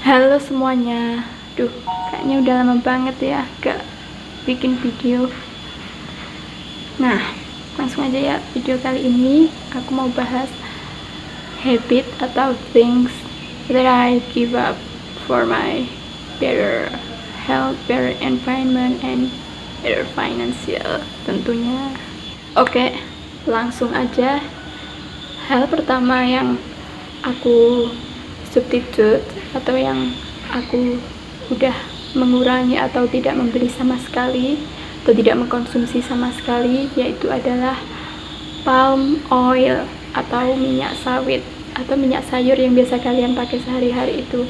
Halo semuanya. Kayaknya udah lama banget ya gak bikin video. Nah, langsung aja ya. Video kali ini aku mau bahas habit atau things that I give up for my better health, better environment, and better financial tentunya. Oke, langsung aja. Hal pertama yang aku substitute atau yang aku udah mengurangi atau tidak membeli sama sekali atau tidak mengkonsumsi sama sekali yaitu adalah palm oil atau minyak sawit atau minyak sayur yang biasa kalian pakai sehari-hari itu.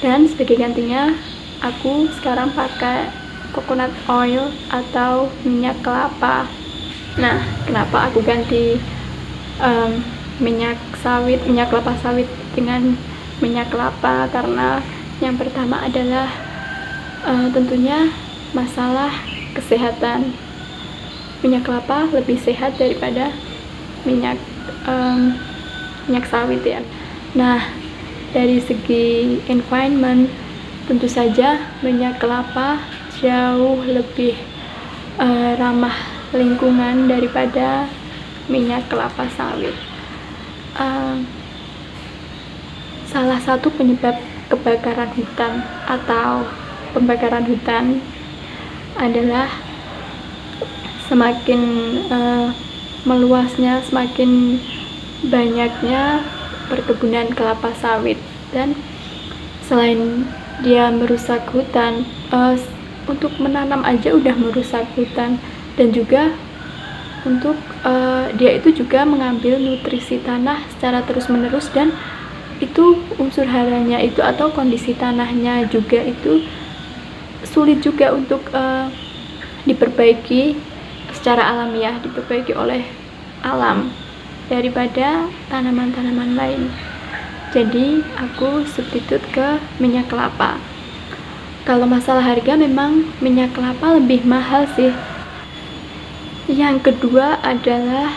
Dan sebagai gantinya aku sekarang pakai coconut oil atau minyak kelapa. Nah, kenapa aku ganti minyak kelapa sawit dengan minyak kelapa? Karena yang pertama adalah tentunya masalah kesehatan. Minyak kelapa lebih sehat daripada minyak sawit ya. Nah, dari segi environment tentu saja minyak kelapa jauh lebih ramah lingkungan daripada minyak kelapa sawit. Salah satu penyebab kebakaran hutan atau pembakaran hutan adalah semakin meluasnya, semakin banyaknya perkebunan kelapa sawit. Dan selain dia merusak hutan, untuk menanam aja udah merusak hutan, dan juga untuk dia itu juga mengambil nutrisi tanah secara terus-menerus, dan itu unsur haranya itu atau kondisi tanahnya juga itu sulit juga untuk diperbaiki secara alamiah, diperbaiki oleh alam daripada tanaman-tanaman lain. Jadi aku substitute ke minyak kelapa. Kalau masalah harga memang minyak kelapa lebih mahal sih. Yang kedua adalah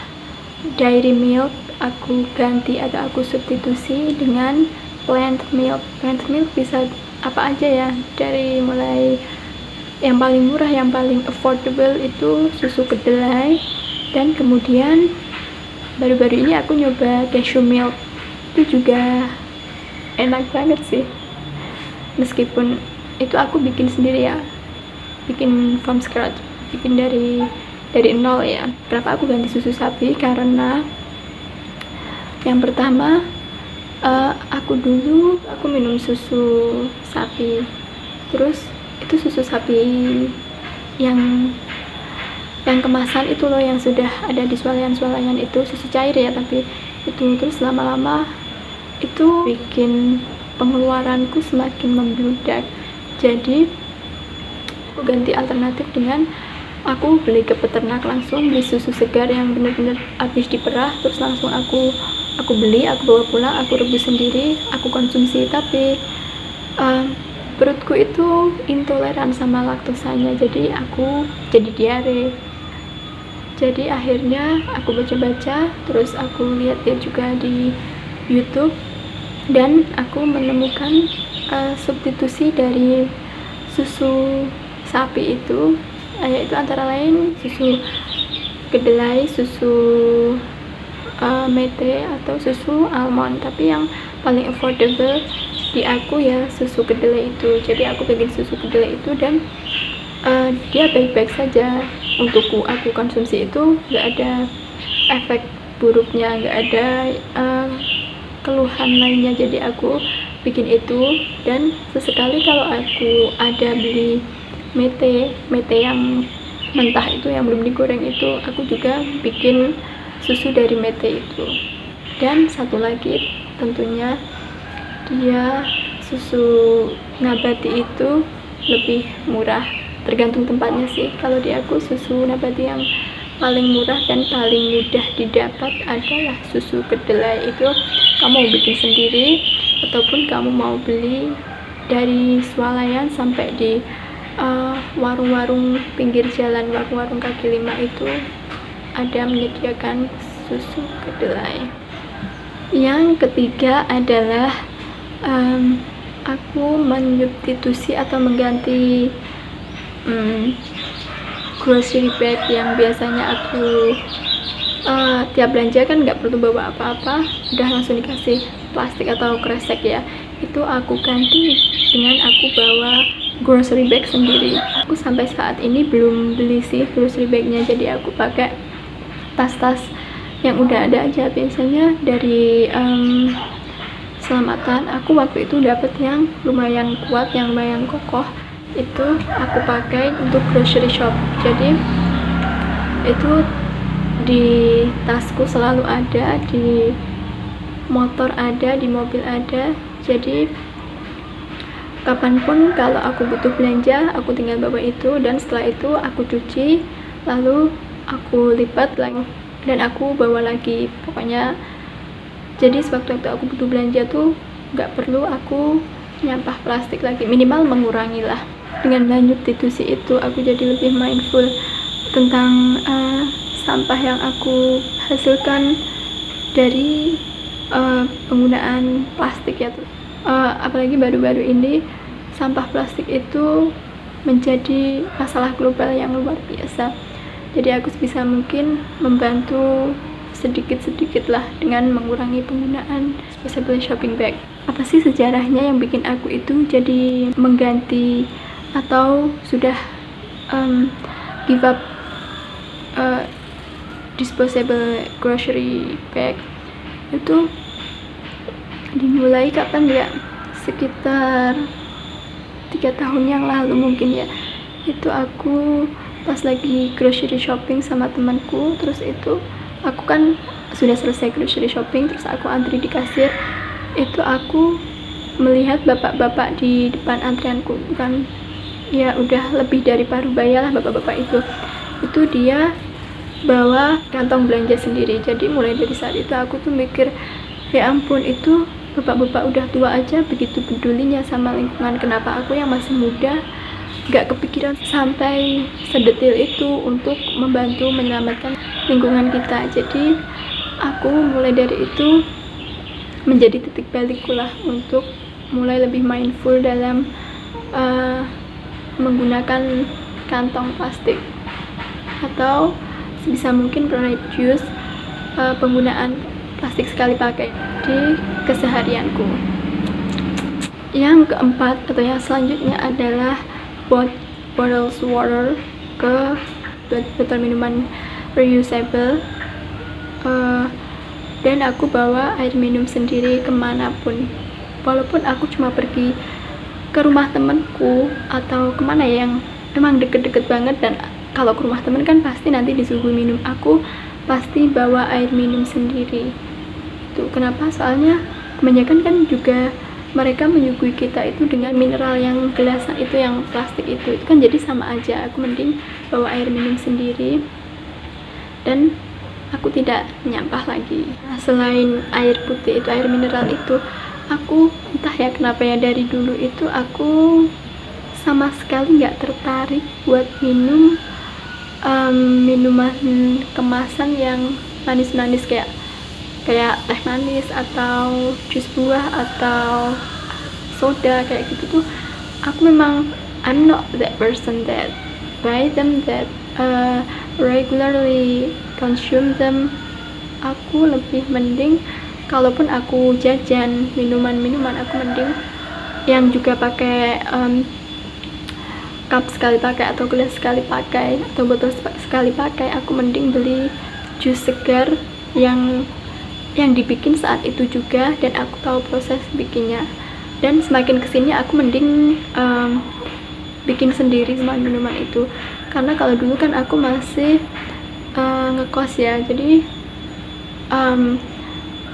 dairy milk. Aku ganti atau aku substitusi dengan plant milk. Plant milk bisa apa aja ya, dari mulai yang paling murah, yang paling affordable itu susu kedelai, dan kemudian baru-baru ini aku nyoba cashew milk. Itu juga enak banget sih, meskipun itu aku bikin sendiri ya, bikin from scratch, bikin dari nol ya. Kenapa aku ganti susu sapi? Karena yang pertama, aku minum susu sapi, terus itu susu sapi yang kemasan itu loh, yang sudah ada di swalayan itu, susu cair ya, tapi itu terus lama-lama itu bikin pengeluaranku semakin membludak. Jadi aku ganti alternatif dengan aku beli ke peternak, langsung beli susu segar yang benar-benar habis diperah, terus langsung aku beli, aku bawa pulang, aku rebus sendiri, aku konsumsi. Tapi perutku itu intoleran sama laktosanya, jadi aku jadi diare. Jadi akhirnya aku baca-baca, terus aku lihat juga di YouTube, dan aku menemukan substitusi dari susu sapi itu, yaitu antara lain susu kedelai, susu mete atau susu almond. Tapi yang paling affordable di aku ya susu kedelai itu. Jadi aku bikin susu kedelai itu, dan dia baik-baik saja untukku. Aku konsumsi itu gak ada efek buruknya, gak ada keluhan lainnya. Jadi aku bikin itu, dan sesekali kalau aku ada beli mete yang mentah itu, yang belum digoreng itu, aku juga bikin susu dari mete itu. Dan satu lagi tentunya dia susu nabati itu lebih murah, tergantung tempatnya sih. Kalau di aku susu nabati yang paling murah dan paling mudah didapat adalah susu kedelai. Itu kamu mau bikin sendiri ataupun kamu mau beli dari swalayan sampai di warung-warung pinggir jalan, warung-warung kaki lima itu ada menyediakan susu kedelai. Yang ketiga adalah aku menyubstitusi atau mengganti grocery bag yang biasanya aku tiap belanja kan nggak perlu bawa apa-apa, udah langsung dikasih plastik atau kresek ya. Itu aku ganti dengan aku bawa grocery bag sendiri. Aku sampai saat ini belum beli sih grocery bagnya, jadi aku pakai tas-tas yang udah ada aja. Biasanya dari Selamatan, aku waktu itu dapet yang lumayan kuat, yang lumayan kokoh, itu aku pakai untuk grocery shop. Jadi itu di tasku selalu ada, di motor ada, di mobil ada. Jadi kapanpun kalau aku butuh belanja, aku tinggal bawa itu, dan setelah itu aku cuci, lalu aku lipat lagi dan aku bawa lagi. Pokoknya jadi sewaktu-waktu aku butuh belanja tuh nggak perlu aku nyampah plastik lagi, minimal mengurangi lah. Dengan menyubstitusi itu aku jadi lebih mindful tentang sampah yang aku hasilkan dari penggunaan plastik ya tuh. Apalagi baru-baru ini sampah plastik itu menjadi masalah global yang luar biasa. Jadi aku sebisa mungkin membantu sedikit-sedikit lah dengan mengurangi penggunaan disposable shopping bag. Apa sih sejarahnya yang bikin aku itu jadi mengganti atau sudah give up disposable grocery bag? Itu dimulai kapan ya, sekitar 3 tahun yang lalu mungkin ya. Itu aku pas lagi grocery shopping sama temanku, terus itu aku kan sudah selesai grocery shopping, terus aku antri di kasir. Itu aku melihat bapak-bapak di depan antrianku, bukan ya, udah lebih dari parubaya lah bapak-bapak itu dia bawa kantong belanja sendiri. Jadi mulai dari saat itu aku tuh mikir, ya ampun, itu bapak-bapak udah tua aja begitu pedulinya sama lingkungan, kenapa aku yang masih muda gak kepikiran sampai sedetil itu untuk membantu menyelamatkan lingkungan kita. Jadi aku mulai dari itu menjadi titik balikku lah untuk mulai lebih mindful dalam menggunakan kantong plastik, atau sebisa mungkin reduce penggunaan plastik sekali pakai di keseharianku. Yang keempat atau yang selanjutnya adalah bottles water, ke botol minuman reusable, dan aku bawa air minum sendiri kemanapun. Walaupun aku cuma pergi ke rumah temenku atau kemana yang emang deket-deket banget, dan kalau ke rumah temen kan pasti nanti disuguhi minum, aku pasti bawa air minum sendiri. Tuh kenapa? Soalnya kebanyakan kan juga mereka menyuguhi kita itu dengan mineral yang gelasan itu, yang plastik itu kan jadi sama aja. Aku mending bawa air minum sendiri dan aku tidak nyampah lagi. Nah, selain air putih itu, air mineral itu, aku entah ya kenapa ya, dari dulu itu aku sama sekali nggak tertarik buat minum minuman kemasan yang manis-manis kayak teh manis atau jus buah atau soda kayak gitu tuh. Aku memang I'm not that person that buy them, that regularly consume them. Aku lebih mending kalaupun aku jajan minuman aku mending yang juga pakai cup sekali pakai atau gelas sekali pakai atau botol sekali pakai. Aku mending beli jus segar yang dibikin saat itu juga, dan aku tahu proses bikinnya. Dan semakin kesini aku mending bikin sendiri semua minuman itu, karena kalau dulu kan aku masih ngekos ya, jadi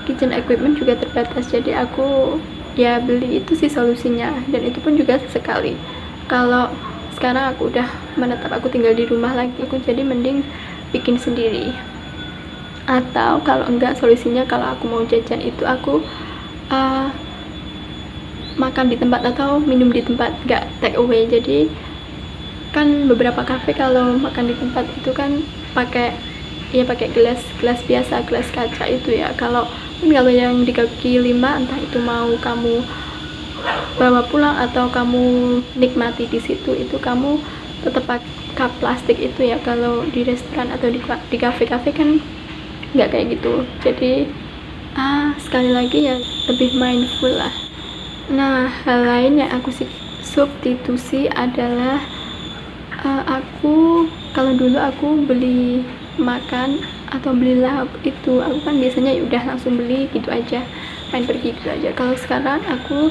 kitchen equipment juga terbatas, jadi aku ya beli itu sih solusinya, dan itu pun juga sesekali. Kalau sekarang aku udah menetap, aku tinggal di rumah lagi, aku jadi mending bikin sendiri. Atau kalau enggak, solusinya kalau aku mau jajan itu aku makan di tempat atau minum di tempat, enggak take away. Jadi kan beberapa kafe kalau makan di tempat itu kan pakai gelas biasa, gelas kaca itu ya. Kalau yang di kaki lima, entah itu mau kamu bawa pulang atau kamu nikmati di situ, itu kamu tetap pakai cup plastik itu ya. Kalau di restoran atau di kafe-kafe kan nggak kayak gitu. Jadi sekali lagi ya, lebih mindful lah. Nah, hal lain yang aku substitusi adalah aku kalau dulu aku beli makan atau beli lauk itu, aku kan biasanya udah langsung beli gitu aja, main pergi gitu aja. Kalau sekarang aku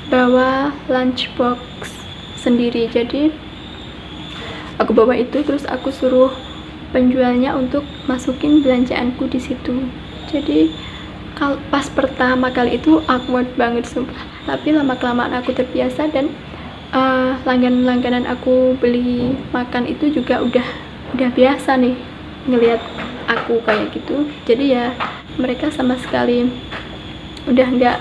bawa lunchbox sendiri. Jadi aku bawa itu, terus aku suruh penjualnya untuk masukin belanjaanku di situ. Jadi kalau pas pertama kali itu awkward banget sumpah, tapi lama-kelamaan aku terbiasa, dan langganan-langganan aku beli makan itu juga udah biasa nih ngelihat aku kayak gitu. Jadi ya mereka sama sekali udah nggak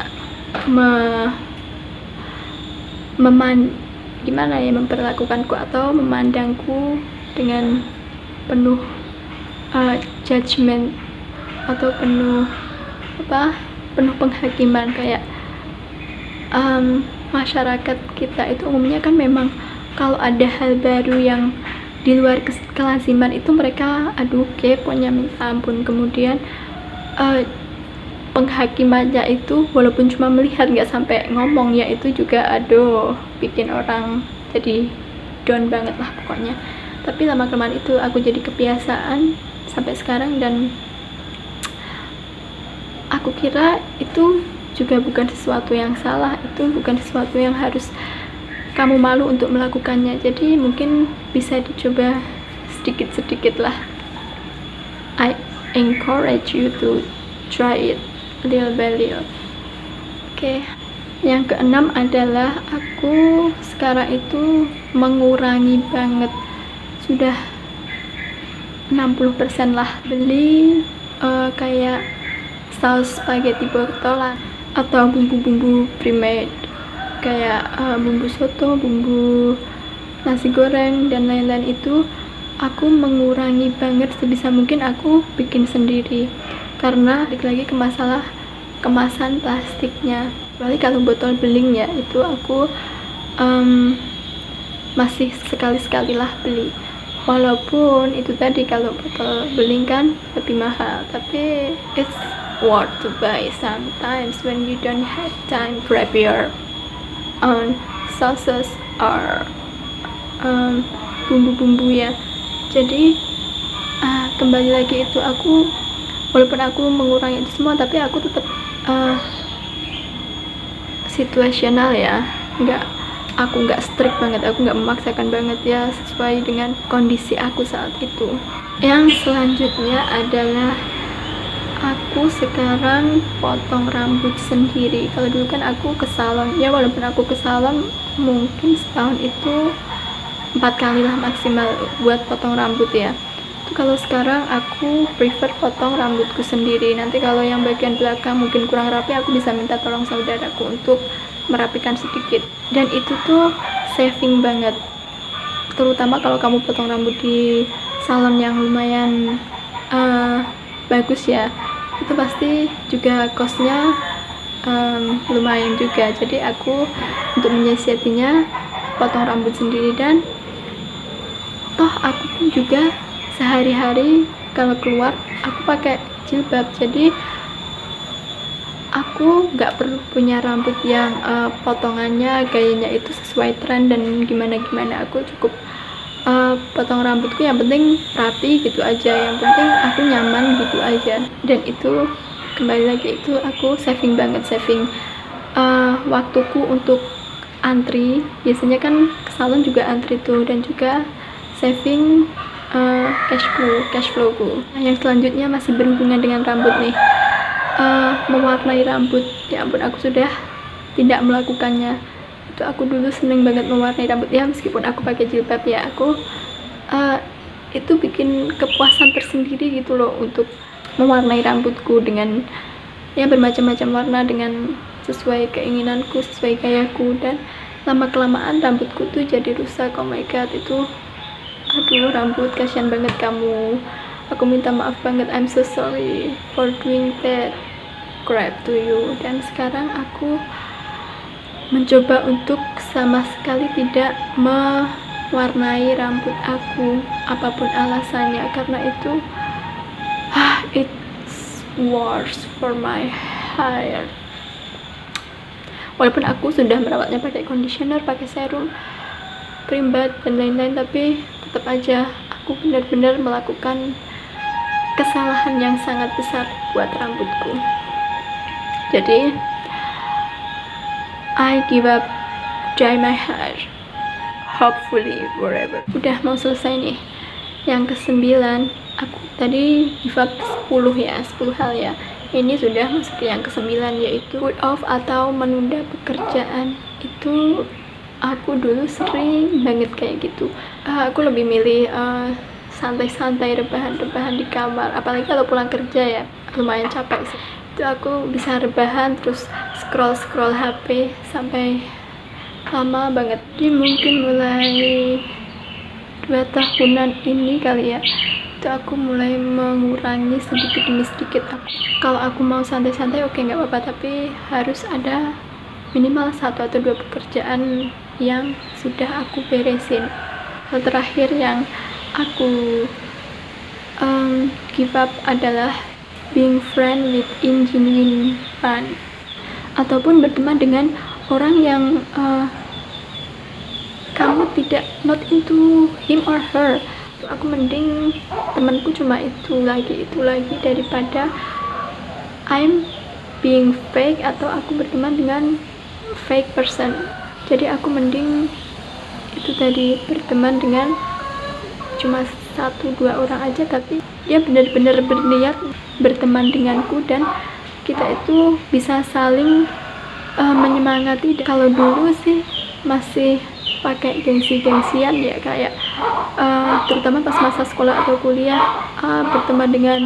memperlakukanku atau memandangku dengan penuh judgment atau penuh penghakiman. Kayak masyarakat kita itu umumnya kan memang kalau ada hal baru yang di luar kelaziman itu mereka keponya minta ampun. Kemudian penghakimannya itu walaupun cuma melihat, nggak sampai ngomong ya, itu juga bikin orang jadi down banget lah pokoknya. Tapi lama-kelamaan itu aku jadi kebiasaan sampai sekarang, dan aku kira itu juga bukan sesuatu yang salah, itu bukan sesuatu yang harus kamu malu untuk melakukannya. Jadi mungkin bisa dicoba sedikit-sedikit lah. I encourage you to try it little by little. Oke. Yang keenam adalah aku sekarang itu mengurangi banget, sudah 60% lah beli kayak saus spaghetti botolan atau bumbu-bumbu pre-made kayak bumbu soto, bumbu nasi goreng dan lain-lain. Itu aku mengurangi banget, sebisa mungkin aku bikin sendiri, karena balik lagi ke masalah kemasan plastiknya. Kecuali kalau botol beling ya, itu aku masih sekali-sekali lah beli, walaupun itu tadi kalau botol beling kan lebih mahal, tapi it's worth to buy sometimes when you don't have time prepare sauces or bumbu-bumbu ya. Jadi kembali lagi itu, aku walaupun aku mengurangi itu semua, tapi aku tetap situasional ya, aku nggak strict banget, aku nggak memaksakan banget ya, sesuai dengan kondisi aku saat itu. Yang selanjutnya adalah aku sekarang potong rambut sendiri. Kalau dulu kan aku ke salon ya, walaupun aku ke salon mungkin setahun itu 4 kali lah maksimal buat potong rambut ya. Itu kalau sekarang aku prefer potong rambutku sendiri. Nanti kalau yang bagian belakang mungkin kurang rapi, aku bisa minta tolong saudaraku untuk merapikan sedikit, dan itu tuh saving banget, terutama kalau kamu potong rambut di salon yang lumayan bagus ya, itu pasti juga costnya lumayan juga. Jadi aku untuk menyiasatinya potong rambut sendiri, dan toh aku pun juga sehari-hari kalau keluar aku pakai jilbab, jadi aku nggak perlu punya rambut yang potongannya gayanya itu sesuai tren dan gimana-gimana. Aku cukup potong rambutku yang penting rapi gitu aja, yang penting aku nyaman gitu aja. Dan itu kembali lagi, itu aku saving banget, saving waktuku untuk antri. Biasanya kan ke salon juga antri tuh, dan juga saving cash flowku. Yang selanjutnya masih berhubungan dengan rambut nih, mewarnai rambut. Ya ampun, aku sudah tidak melakukannya. Itu aku dulu seneng banget mewarnai rambut ya, meskipun aku pakai jilbab ya, aku itu bikin kepuasan tersendiri gitu loh, untuk mewarnai rambutku dengan ya bermacam-macam warna, dengan sesuai keinginanku, sesuai gayaku. Dan lama-kelamaan rambutku tuh jadi rusak. Oh my god, itu aduh rambut, kasihan banget kamu, aku minta maaf banget, I'm so sorry for doing that. subscribe to you. Dan sekarang aku mencoba untuk sama sekali tidak mewarnai rambut aku, apapun alasannya, karena itu it's worse for my hair. Walaupun aku sudah merawatnya pakai conditioner, pakai serum, primbat dan lain-lain, tapi tetap aja aku benar-benar melakukan kesalahan yang sangat besar buat rambutku. Jadi I give up dye my hair, hopefully wherever. Udah mau selesai nih. Yang ke-9, aku tadi give up 10 ya, 10 hal ya. Ini sudah masuk ke yang ke-9, yaitu put off atau menunda pekerjaan. Itu aku dulu sering banget kayak gitu. Aku lebih milih santai-santai, rebahan-rebahan di kamar. Apalagi kalau pulang kerja ya, lumayan capek sih. Itu aku bisa rebahan terus scroll HP sampai lama banget. Jadi mungkin mulai 2 tahunan ini kali ya, itu aku mulai mengurangi sedikit demi sedikit. Kalau aku mau santai-santai oke, nggak apa-apa, tapi harus ada minimal 1 atau 2 pekerjaan yang sudah aku beresin. Hal terakhir yang aku give up adalah being friend with genuine fun, ataupun berteman dengan orang yang kamu tidak not into him or her. Aku mending temanku cuma itu lagi daripada I'm being fake atau aku berteman dengan fake person. Jadi aku mending itu tadi, berteman dengan cuma 1-2 orang aja, tapi dia benar-benar berniat berteman denganku dan kita itu bisa saling menyemangati. Kalau dulu sih masih pakai gengsi-gengsian ya, kayak terutama pas masa sekolah atau kuliah, berteman dengan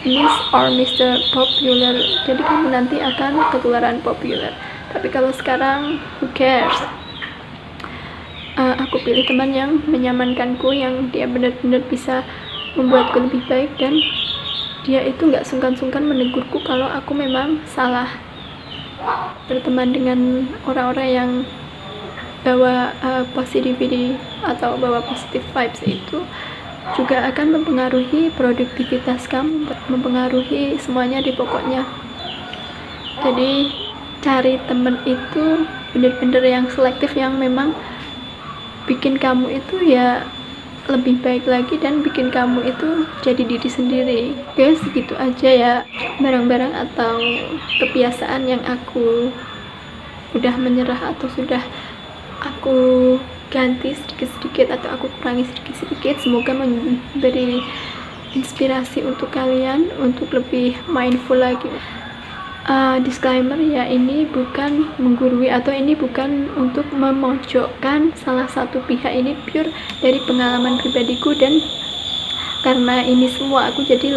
Miss or Mr. Popular, jadi kamu nanti akan ketularan populer. Tapi kalau sekarang who cares, aku pilih teman yang menyamankanku, yang dia benar-benar bisa membuatku lebih baik, dan dia itu nggak sungkan-sungkan menegurku kalau aku memang salah. Berteman dengan orang-orang yang bawa positivity atau bawa positive vibes itu juga akan mempengaruhi produktivitas kamu, mempengaruhi semuanya di pokoknya. Jadi cari temen itu bener-bener yang selektif, yang memang bikin kamu itu ya lebih baik lagi dan bikin kamu itu jadi diri sendiri. Oke, segitu aja ya barang-barang atau kebiasaan yang aku udah menyerah atau sudah aku ganti sedikit-sedikit atau aku kurangi sedikit-sedikit. Semoga memberi inspirasi untuk kalian untuk lebih mindful lagi. Disclaimer ya, ini bukan menggurui atau ini bukan untuk memojokkan salah satu pihak. Ini pure dari pengalaman pribadiku, dan karena ini semua aku jadi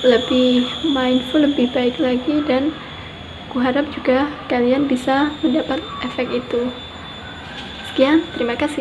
lebih mindful, lebih baik lagi, dan aku harap juga kalian bisa mendapat efek itu. Sekian, terima kasih.